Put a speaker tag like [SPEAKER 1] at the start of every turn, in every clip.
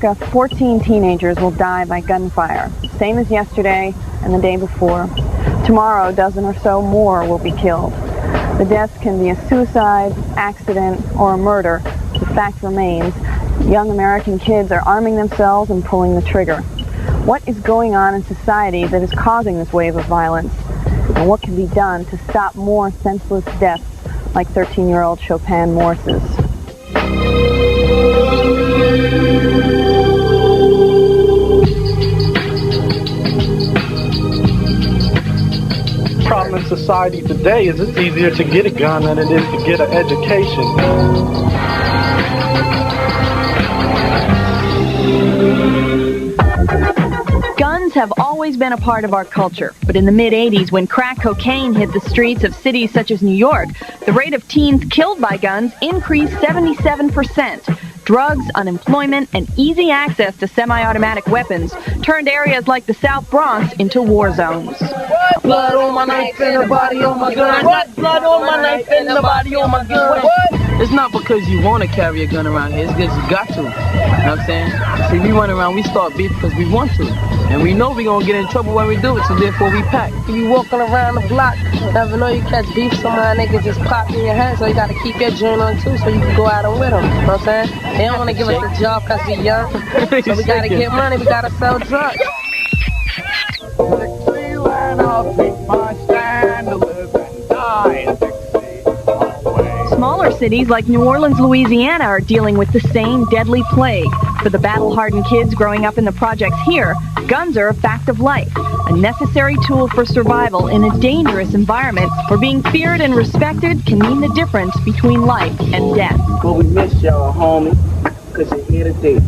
[SPEAKER 1] America, 14 teenagers will die by gunfire, same as yesterday and the day before. Tomorrow, a dozen or so more will be killed. The death can be a suicide, accident, or a murder. The fact remains, young American kids are arming themselves and pulling the trigger. What is going on in society that is causing this wave of violence? And what can be done to stop more senseless deaths like 13-year-old Chopin Morse's?
[SPEAKER 2] The problem in society today is it's easier to get a gun than it is to get an education.
[SPEAKER 1] Guns have always been a part of our culture, but in the mid-'80s, when crack cocaine hit the streets of cities such as New York, the rate of teens killed by guns increased 77%. Drugs, unemployment, and easy access to semi-automatic weapons turned areas like the South Bronx into war zones.
[SPEAKER 3] What? Blood on my knife and the body on my gun. What? Blood on my knife and the body on my gun. What?
[SPEAKER 4] It's not because you want to carry a gun around here, it's because you got to. You know what I'm saying? See, we run around, we start beef because we want to. And we know we're going to get in trouble when we do it, so therefore we pack.
[SPEAKER 3] If you walking around the block, you never know you catch beef, somebody nigga just pop in your head, so you got to keep your joint on too, so you can go out and with them. You know what I'm saying? They don't want to give us a job because we young, so we got to get money, we got to sell drugs.
[SPEAKER 1] Smaller cities like New Orleans, Louisiana are dealing with the same deadly plague. For the battle-hardened kids growing up in the projects here, guns are a fact of life, a necessary tool for survival in a dangerous environment where being feared and respected can mean the difference between life and death.
[SPEAKER 4] But we miss y'all, homie, because you're here today,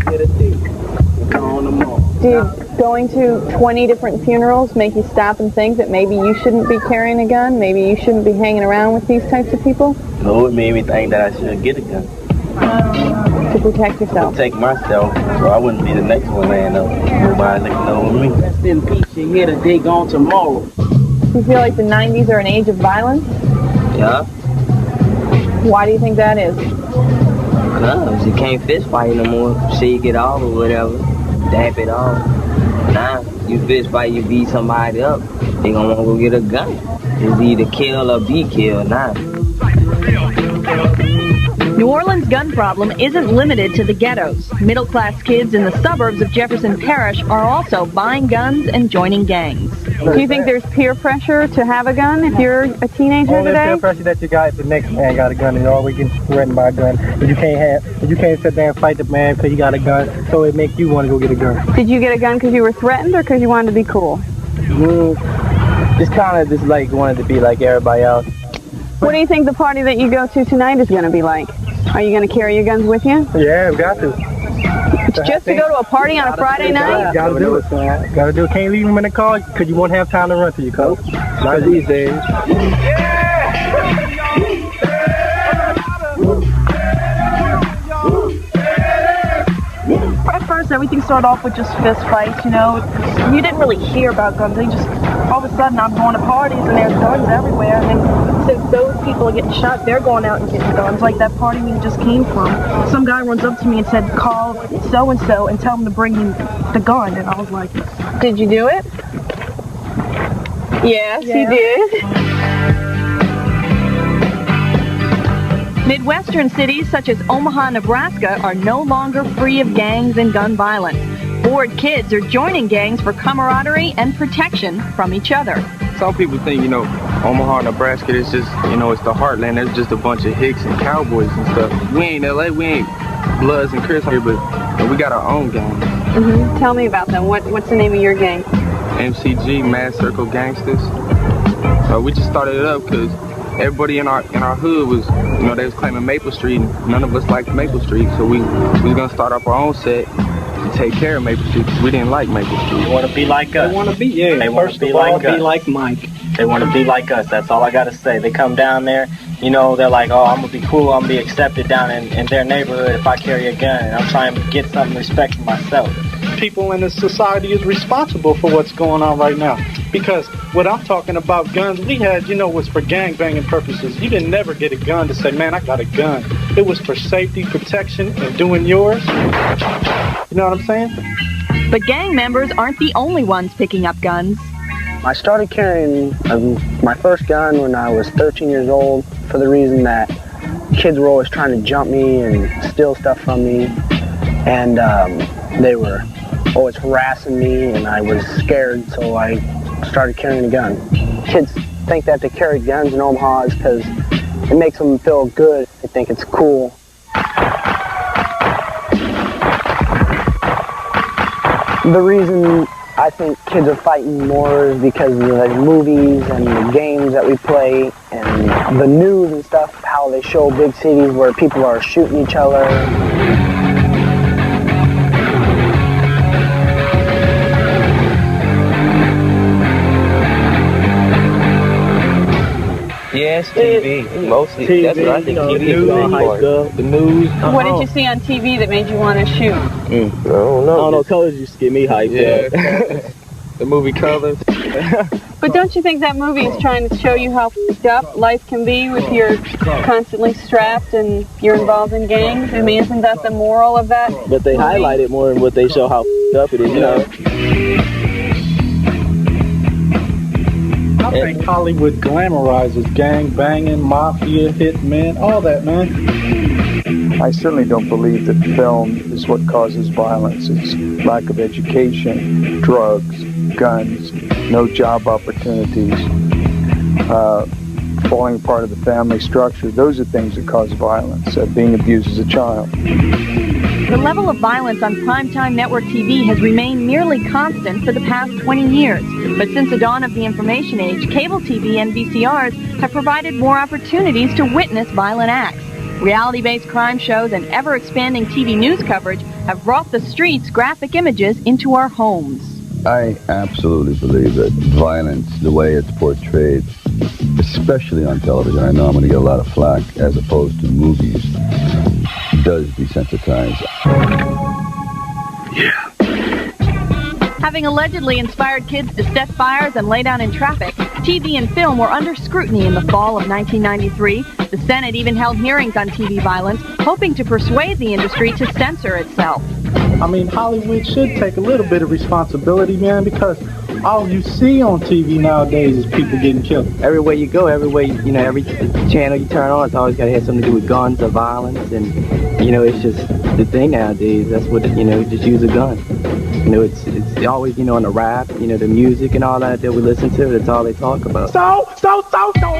[SPEAKER 4] We're gone tomorrow.
[SPEAKER 1] Did going to 20 different funerals make you stop and think that maybe you shouldn't be carrying a gun? Maybe you shouldn't be hanging around with these types of people?
[SPEAKER 5] No, it made me think that I shouldn't get a gun.
[SPEAKER 1] To protect yourself?
[SPEAKER 5] Protect myself, so I wouldn't be the next one laying up. Nobody looking over me.
[SPEAKER 4] Rest in peace, you're here today, gone tomorrow.
[SPEAKER 1] Do you feel like the 90s are an age of violence?
[SPEAKER 5] Yeah.
[SPEAKER 1] Why do you think that is?
[SPEAKER 5] Because you can't fist fight no more. Shake it off or whatever. Dap it off. Now, you fist fight, you beat somebody up, they gonna want to go get a gun. It's either kill or be killed now.
[SPEAKER 1] New Orleans' gun problem isn't limited to the ghettos. Middle-class kids in the suburbs of Jefferson Parish are also buying guns and joining gangs. Do you think there's peer pressure to have a gun if you're a teenager
[SPEAKER 2] Only
[SPEAKER 1] today?
[SPEAKER 2] peer pressure that you got if the next man got a gun and you're always getting threatened by a gun. And you can't sit there and fight the man because he got a gun, so it makes you want to go get a gun.
[SPEAKER 1] Did you get a gun because you were threatened or because you wanted to be cool?
[SPEAKER 2] Just kind of just like wanted to be like everybody else.
[SPEAKER 1] What do you think the party that you go to tonight is going to be like? Are you going to carry your guns with you?
[SPEAKER 2] Yeah, we got to.
[SPEAKER 1] Just to go to a party on a Friday night?
[SPEAKER 2] Gotta do it. Gotta do it. Can't leave them in the car because you won't have time to run to your car. Not these days.
[SPEAKER 6] At first, everything started off with just fist fights, you know. You didn't really hear about guns. They just, all of a sudden, I'm going to parties and there's guns everywhere. And then since those people are getting shot, they're going out and getting guns. Like that party we just came from. Some guy runs up to me and said, call so-and-so and tell them to bring me the gun. And I was like,
[SPEAKER 1] Did you do it? Yes,
[SPEAKER 6] Yeah.
[SPEAKER 1] you did. Midwestern cities such as Omaha, Nebraska are no longer free of gangs and gun violence. Bored kids are joining gangs for camaraderie and protection from each other.
[SPEAKER 7] Some people think, Omaha, Nebraska is just, it's the heartland. There's just a bunch of hicks and cowboys and stuff. We ain't LA, we ain't Bloods and Crips here, but we got our own gang.
[SPEAKER 1] Mm-hmm. Tell me about them. What's the name of your gang?
[SPEAKER 7] MCG, Mad Circle Gangsters. So we just started it up because everybody in our hood was, they was claiming Maple Street, and none of us liked Maple Street, so we was gonna start up our own set to take care of Maple Street because we didn't like Maple Street.
[SPEAKER 8] They want to be like us.
[SPEAKER 2] They want to be, yeah.
[SPEAKER 8] They want to be like us.
[SPEAKER 2] Be like Mike.
[SPEAKER 8] They want to be like us. That's all I gotta say. They come down there, they're like, oh, I'm gonna be cool. I'm gonna be accepted down in their neighborhood if I carry a gun, and I'm trying to get some respect for myself.
[SPEAKER 2] People in this society is responsible for what's going on right now. Because what I'm talking about, guns, we had, was for gang-banging purposes. You didn't never get a gun to say, man, I got a gun. It was for safety, protection, and doing yours. You know what I'm saying?
[SPEAKER 1] But gang members aren't the only ones picking up guns.
[SPEAKER 9] I started carrying my first gun when I was 13 years old for the reason that kids were always trying to jump me and steal stuff from me. And they were always harassing me, and I was scared, so I started carrying a gun. Kids think that they carry guns in Omaha is because it makes them feel good. They think it's cool. The reason I think kids are fighting more is because of the movies and the games that we play and the news and stuff, how they show big cities where people are shooting each other.
[SPEAKER 5] Yes, TV. Mostly.
[SPEAKER 8] TV,
[SPEAKER 5] That's what I think. TV is the main part.
[SPEAKER 8] The news.
[SPEAKER 1] What did you see on TV that made you want to shoot?
[SPEAKER 5] I don't know.
[SPEAKER 8] Colors used to get me hyped up.
[SPEAKER 7] The movie Colors.
[SPEAKER 1] But don't you think that movie is trying to show you how f***ed up life can be if you're constantly strapped and you're involved in gangs? I mean, isn't that the moral of that?
[SPEAKER 8] But they highlight it more in what they show how f***ed up it is, you know.
[SPEAKER 2] I think Hollywood glamorizes gang banging, mafia, hitmen, all that, man.
[SPEAKER 10] I certainly don't believe that film is what causes violence. It's lack of education, drugs, guns, no job opportunities, falling apart of the family structure. Those are things that cause violence, being abused as a child.
[SPEAKER 1] The level of violence on primetime network TV has remained nearly constant for the past 20 years. But since the dawn of the information age, cable TV and VCRs have provided more opportunities to witness violent acts. Reality-based crime shows and ever-expanding TV news coverage have brought the streets' graphic images into our homes.
[SPEAKER 11] I absolutely believe that violence, the way it's portrayed, especially on television, I know I'm going to get a lot of flack as opposed to movies, does desensitize.
[SPEAKER 10] Yeah.
[SPEAKER 1] Having allegedly inspired kids to set fires and lay down in traffic, TV and film were under scrutiny in the fall of 1993. The Senate even held hearings on TV violence, hoping to persuade the industry to censor itself.
[SPEAKER 2] I mean, Hollywood should take a little bit of responsibility, man, because all you see on TV nowadays is people getting killed.
[SPEAKER 4] Everywhere you go, every channel you turn on, it's always got to have something to do with guns or violence, and it's just the thing nowadays. That's what just use a gun. It's always in the rap, the music and all that we listen to. That's all they talk about.
[SPEAKER 12] So throw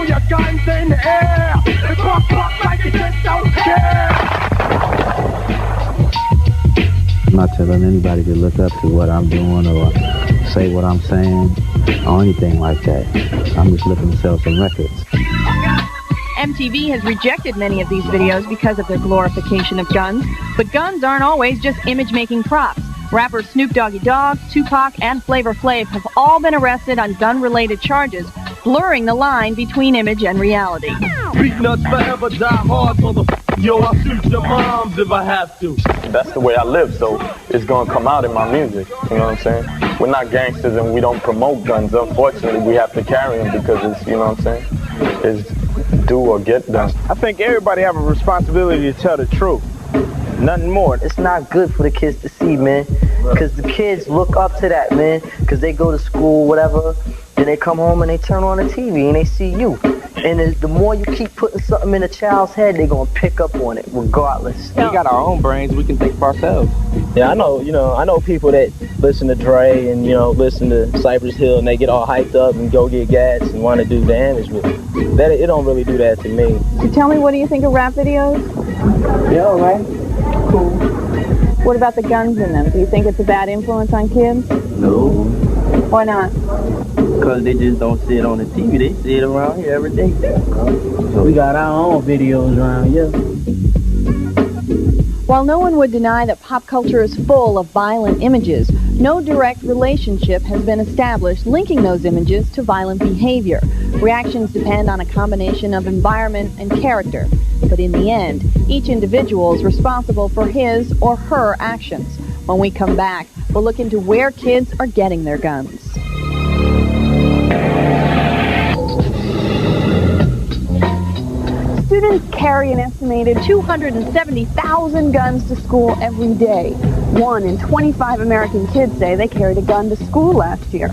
[SPEAKER 12] your guns in the air. And pop like you just don't care.
[SPEAKER 13] I'm not telling anybody to look up to what I'm doing or say what I'm saying or anything like that. I'm just looking to sell some records.
[SPEAKER 1] MTV has rejected many of these videos because of their glorification of guns, but guns aren't always just image-making props. Rappers Snoop Doggy Dogg, Tupac, and Flavor Flav have all been arrested on gun-related charges, blurring the line between image and reality.
[SPEAKER 12] Beat nuts forever, die hard, motherfucker. Yo, I'll shoot your moms if I have to.
[SPEAKER 14] That's the way I live, so it's gonna come out in my music, you know what I'm saying? We're not gangsters and we don't promote guns. Unfortunately, we have to carry them because it's, you know what I'm saying? It's do or get done.
[SPEAKER 15] I think everybody have a responsibility to tell the truth. Nothing more.
[SPEAKER 5] It's not good for the kids to see, man, because the kids look up to that, man, because they go to school, whatever, then they come home and they turn on the TV and they see you. And the more you keep putting something in a child's head, they're going to pick up on it regardless.
[SPEAKER 4] We got our own brains. We can think for ourselves.
[SPEAKER 8] Yeah, I know people that listen to Dre and, listen to Cypress Hill and they get all hyped up and go get gas and want to do damage with it. It don't really do that to me.
[SPEAKER 1] So tell me, what do you think of rap videos?
[SPEAKER 5] Yeah, all right.
[SPEAKER 1] Cool. What about the guns in them? Do you think it's a bad influence on kids?
[SPEAKER 5] No.
[SPEAKER 1] Why not?
[SPEAKER 5] Because they just don't see it on the TV. They see it around here every day.
[SPEAKER 4] So we got our own videos around here.
[SPEAKER 1] While no one would deny that pop culture is full of violent images, no direct relationship has been established linking those images to violent behavior. Reactions depend on a combination of environment and character. But in the end, each individual is responsible for his or her actions. When we come back, we'll look into where kids are getting their guns. Students carry an estimated 270,000 guns to school every day. 1 in 25 American kids say they carried a gun to school last year.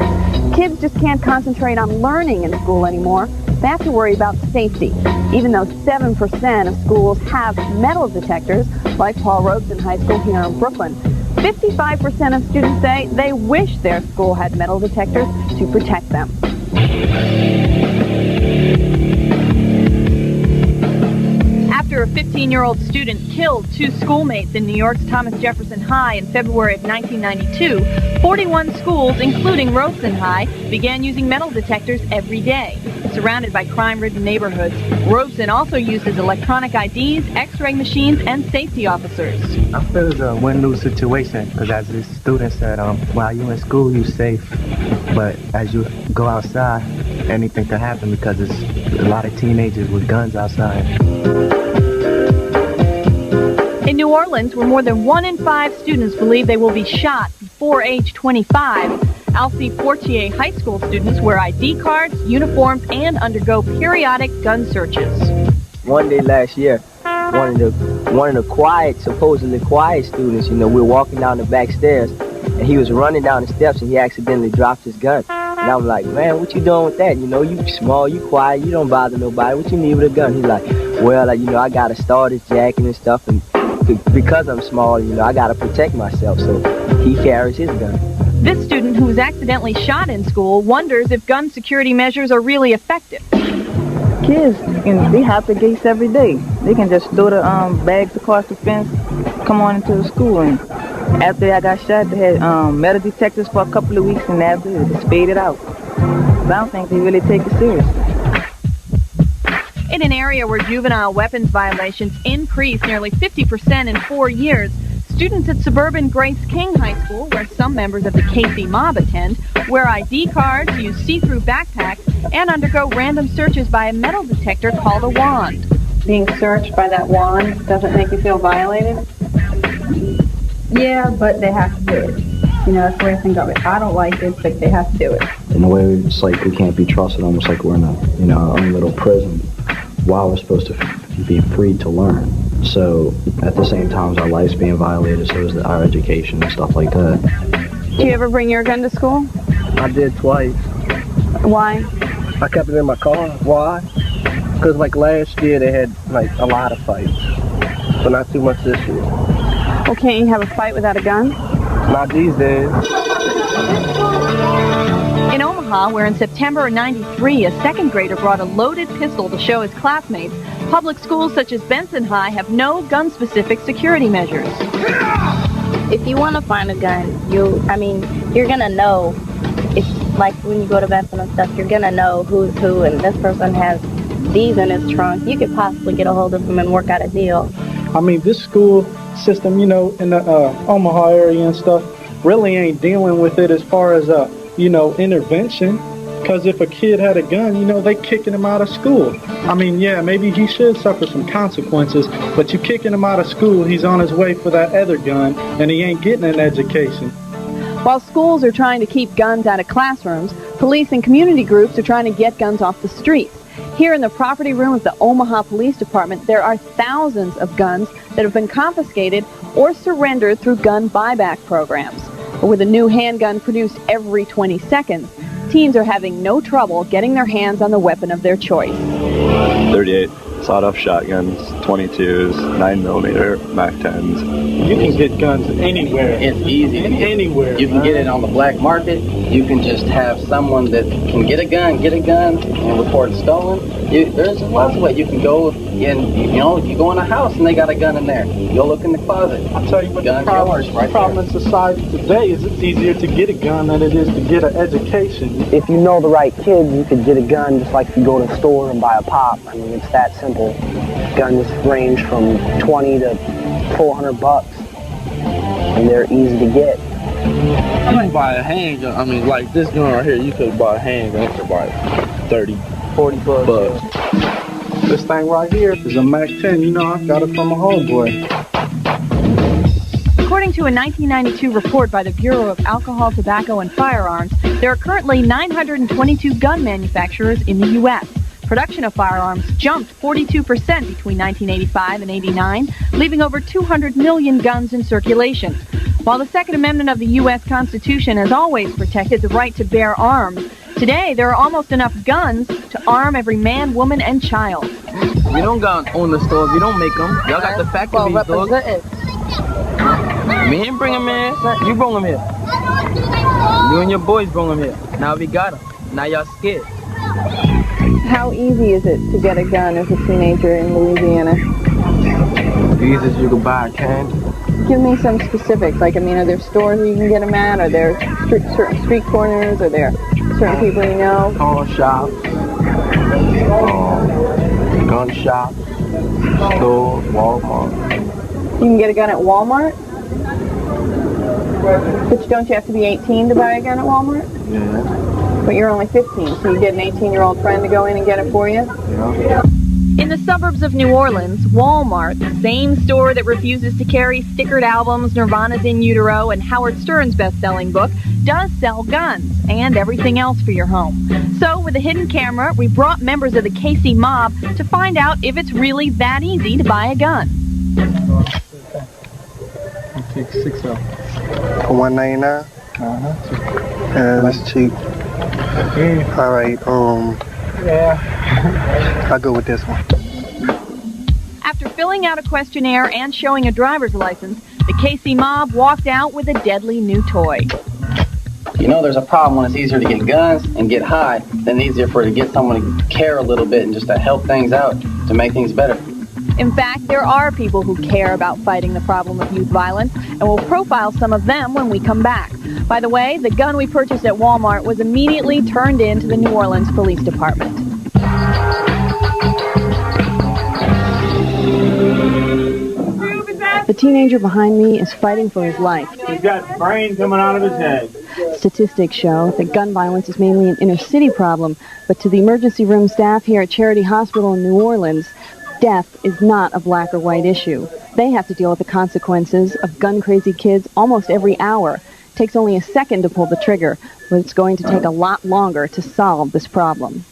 [SPEAKER 1] Kids just can't concentrate on learning in school anymore. They have to worry about safety. Even though 7% of schools have metal detectors, like Paul Robeson High School here in Brooklyn, 55% of students say they wish their school had metal detectors to protect them. After a 15-year-old student killed 2 schoolmates in New York's Thomas Jefferson High in February of 1992, 41 schools, including Robeson High, began using metal detectors every day. Surrounded by crime-ridden neighborhoods, Robeson also uses electronic IDs, X-ray machines, and safety officers.
[SPEAKER 16] I feel it's a win-lose situation because as this student said, while you're in school, you're safe, but as you go outside, anything can happen because there's a lot of teenagers with guns outside.
[SPEAKER 1] In New Orleans, where more than 1 in 5 students believe they will be shot before age 25, Alcee Fortier High School students wear ID cards, uniforms, and undergo periodic gun searches.
[SPEAKER 4] One day last year, one of the quiet, supposedly quiet students, we were walking down the back stairs, and he was running down the steps, and he accidentally dropped his gun. And I'm like, man, what you doing with that? You small, you quiet, you don't bother nobody. What you need with a gun? He's like, well, I got to start his jacket and stuff, and because I'm small, I got to protect myself, so he carries his gun.
[SPEAKER 1] This student, who was accidentally shot in school, wonders if gun security measures are really effective.
[SPEAKER 17] Kids, they hop the gates every day. They can just throw the bags across the fence, come on into the school, and after I got shot, they had metal detectors for a couple of weeks, and after they spade it out. But I don't think they really take it seriously.
[SPEAKER 1] In an area where juvenile weapons violations increased nearly 50% in 4 years, students at suburban Grace King High School, where some members of the KC mob attend, wear ID cards, use see-through backpacks, and undergo random searches by a metal detector called a wand. Being searched by that wand doesn't make you feel violated?
[SPEAKER 18] Yeah, but they have to do it. That's the way I think of it. I don't like it, but they have to do it.
[SPEAKER 13] In a way, it's like we can't be trusted, almost like we're in our own little prison, while we're supposed to be free to learn. So at the same time as our life's being violated, so is our education and stuff like that.
[SPEAKER 1] Do you ever bring your gun to school?
[SPEAKER 9] I did twice.
[SPEAKER 1] Why?
[SPEAKER 9] I kept it in my car. Why? Because last year they had a lot of fights, but not too much this year.
[SPEAKER 1] Well, can't you have a fight without a gun?
[SPEAKER 9] Not these days.
[SPEAKER 1] In Omaha, where in September of '93 a second grader brought a loaded pistol to show his classmates, public schools such as Benson High have no gun-specific security measures.
[SPEAKER 19] If you want to find a gun, you're gonna know. It's like when you go to Benson and stuff, you're gonna know who's who, and this person has these in his trunk. You could possibly get a hold of them and work out a deal.
[SPEAKER 2] This school system, in the Omaha area and stuff, really ain't dealing with it as far as intervention, because if a kid had a gun, they kicking him out of school. Yeah, maybe he should suffer some consequences, but you kicking him out of school, he's on his way for that other gun, and he ain't getting an education.
[SPEAKER 1] While schools are trying to keep guns out of classrooms, police and community groups are trying to get guns off the streets. Here in the property room of the Omaha Police Department, there are thousands of guns that have been confiscated or surrendered through gun buyback programs. But with a new handgun produced every 20 seconds, teens are having no trouble getting their hands on the weapon of their choice.
[SPEAKER 20] 38 sawed-off shotguns, 22s, 9mm, MAC-10s.
[SPEAKER 2] You can get guns anywhere.
[SPEAKER 21] It's easy.
[SPEAKER 2] Anywhere.
[SPEAKER 21] You can get it on the black market. You can just have someone that can get a gun, and report it stolen. There's lots of ways. You can go and, you go in a house and they got a gun in there. Go look in the closet.
[SPEAKER 2] I'll tell you what the problem in society today is it's easier to get a gun than it is to get an education.
[SPEAKER 9] If you know the right kids, you could get a gun just like if you go to the store and buy a pop. It's that simple. Guns range from 20 to $400, and they're easy to get.
[SPEAKER 15] You can buy a handgun. Like this gun right here, you could buy a handgun for about 30, 40 bucks.
[SPEAKER 2] This thing right here is a MAC-10. I got it from a homeboy.
[SPEAKER 1] According to a 1992 report by the Bureau of Alcohol, Tobacco, and Firearms, there are currently 922 gun manufacturers in the U.S. Production of firearms jumped 42% between 1985 and 89, leaving over 200 million guns in circulation. While the Second Amendment of the U.S. Constitution has always protected the right to bear arms, today there are almost enough guns to arm every man, woman, and child.
[SPEAKER 15] We don't got own the stores. We don't make them. Y'all got the factory stores. Me ain't bring them in. You bring them here. You and your boys bring them here. Now we got them. Now y'all scared.
[SPEAKER 1] How easy is it to get a gun as a teenager in Louisiana?
[SPEAKER 15] As easy as you can buy a candy.
[SPEAKER 1] Give me some specifics. Like, I mean, are there stores where you can get them at? Are there certain street corners? Are there certain people you know?
[SPEAKER 15] Pawn shops, gun shops, stores, Walmart.
[SPEAKER 1] You can get a gun at Walmart? But don't you have to be 18 to buy a gun at Walmart?
[SPEAKER 15] Yeah.
[SPEAKER 1] But you're only 15, so you get an 18-year-old friend to go in and get it for you?
[SPEAKER 15] Yeah.
[SPEAKER 1] In the suburbs of New Orleans, Walmart, the same store that refuses to carry stickered albums, Nirvana's In Utero, and Howard Stern's best-selling book, does sell guns and everything else for your home. So, with a hidden camera, we brought members of the KC mob to find out if it's really that easy to buy a gun.
[SPEAKER 2] I'll take 6 out.
[SPEAKER 3] For $1.99? Yeah, that's cheap. All right, I'll go with this one.
[SPEAKER 1] After filling out a questionnaire and showing a driver's license, the KC mob walked out with a deadly new toy.
[SPEAKER 21] You know, there's a problem when it's easier to get guns and get high than easier for it to get someone to care a little bit and just to help things out, to make things better.
[SPEAKER 1] In fact, there are people who care about fighting the problem of youth violence, and we'll profile some of them when we come back. By the way, the gun we purchased at Walmart was immediately turned in to the New Orleans Police Department. The teenager behind me is fighting for his life.
[SPEAKER 22] He's got brain coming out of his head.
[SPEAKER 1] Statistics show that gun violence is mainly an inner-city problem, but to the emergency room staff here at Charity Hospital in New Orleans, death is not a black or white issue. They have to deal with the consequences of gun-crazy kids almost every hour. It takes only a second to pull the trigger, but it's going to take a lot longer to solve this problem.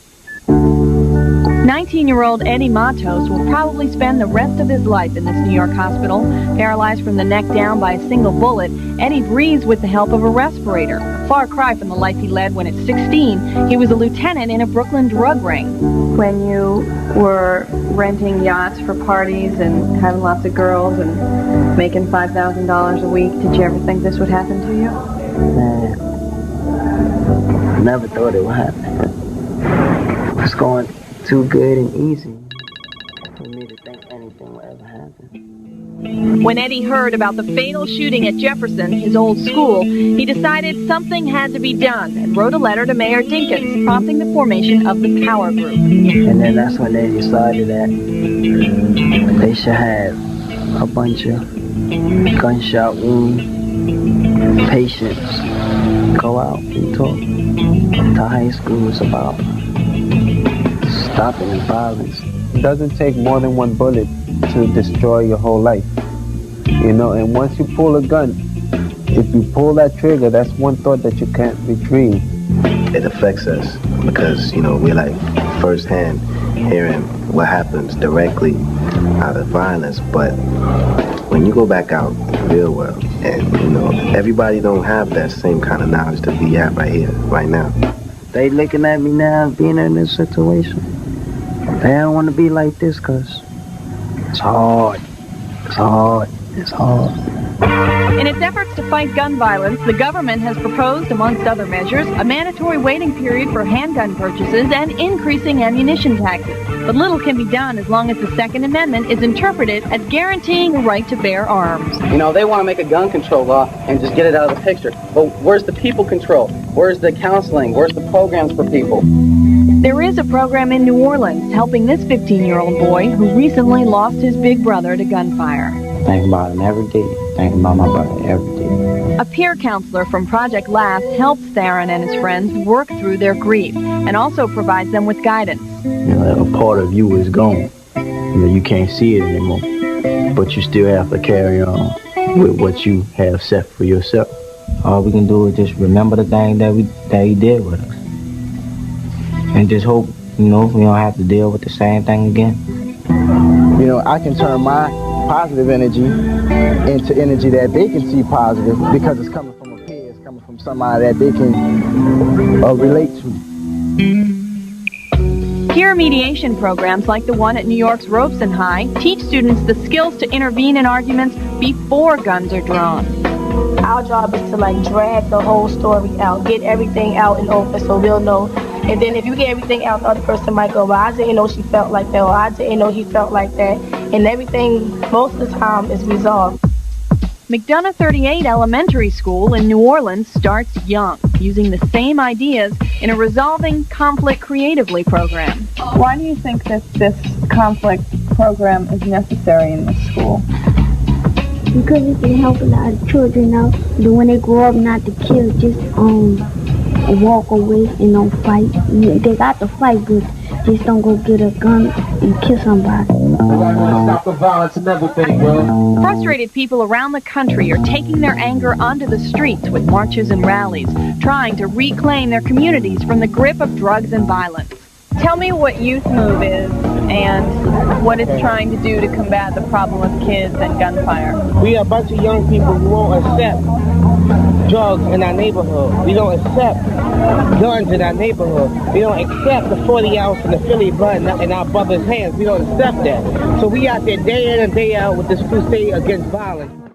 [SPEAKER 1] 19-year-old Eddie Matos will probably spend the rest of his life in this New York hospital. Paralyzed from the neck down by a single bullet, Eddie breathes with the help of a respirator. A far cry from the life he led when at 16, he was a lieutenant in a Brooklyn drug ring. When you were renting yachts for parties and having lots of girls and making $5,000 a week, did you ever think this would happen to you?
[SPEAKER 23] Man, I never thought it would happen. It's going too good and easy for me to think anything will ever happen.
[SPEAKER 1] When Eddie heard about the fatal shooting at Jefferson, his old school, he decided something had to be done and wrote a letter to Mayor Dinkins, prompting the formation of the Power Group.
[SPEAKER 23] And then that's when they decided that they should have a bunch of gunshot wound patients go out and talk to high schools about stopping the violence.
[SPEAKER 24] It doesn't take more than one bullet to destroy your whole life. You know, and once you pull a gun, if you pull that trigger, that's one thought that you can't retrieve.
[SPEAKER 25] It affects us because, you know, we're like firsthand hearing what happens directly out of violence. But when you go back out in the real world, and, you know, everybody don't have that same kind of knowledge that we have right here, right now.
[SPEAKER 23] They looking at me now being in this situation. They don't want to be like this because it's hard. It's hard. It's hard.
[SPEAKER 1] In its efforts to fight gun violence, the government has proposed, amongst other measures, a mandatory waiting period for handgun purchases and increasing ammunition taxes. But little can be done as long as the Second Amendment is interpreted as guaranteeing the right to bear arms.
[SPEAKER 21] You know, they want to make a gun control law and just get it out of the picture. But where's the people control? Where's the counseling? Where's the programs for people?
[SPEAKER 1] There is a program in New Orleans helping this 15-year-old boy who recently lost his big brother to gunfire.
[SPEAKER 13] Think about him every day. Think about my brother every day.
[SPEAKER 1] A peer counselor from Project Last helps Theron and his friends work through their grief and also provides them with guidance.
[SPEAKER 13] You know, a part of you is gone. You know, you can't see it anymore. But you still have to carry on with what you have set for yourself. All we can do is just remember the thing that he did with us. And just hope
[SPEAKER 23] we don't have to deal with the same thing again.
[SPEAKER 9] I can turn my positive energy into energy that they can see positive because it's coming from a peer, it's coming from somebody that they can relate to.
[SPEAKER 1] Peer mediation programs like the one at New York's Robeson High teach students the skills to intervene in arguments before guns are drawn.
[SPEAKER 6] Our job is to drag the whole story out, get everything out and open so we'll know. And then if you get everything out, the other person might go, well, I didn't know she felt like that, or I didn't know he felt like that. And everything, most of the time, is resolved.
[SPEAKER 1] McDonough 38 Elementary School in New Orleans starts young, using the same ideas in a Resolving Conflict Creatively program. Why do you think that this conflict program is necessary in this school?
[SPEAKER 7] Because it can help a lot of children out, but when they grow up not to kill, just walk away and don't fight. They got to fight, but just don't go get a gun and kill somebody.
[SPEAKER 22] Stop the violence and everything, bro.
[SPEAKER 1] Frustrated people around the country are taking their anger onto the streets with marches and rallies, trying to reclaim their communities from the grip of drugs and violence. Tell me what Youth Move is and what it's trying to do to combat the problem of kids and gunfire.
[SPEAKER 10] We are a bunch of young people who won't accept drugs in our neighborhood. We don't accept guns in our neighborhood. We don't accept the 40 ounce and the Philly blunt in our brothers' hands. We don't accept that. So we out there day in and day out with this crusade against violence.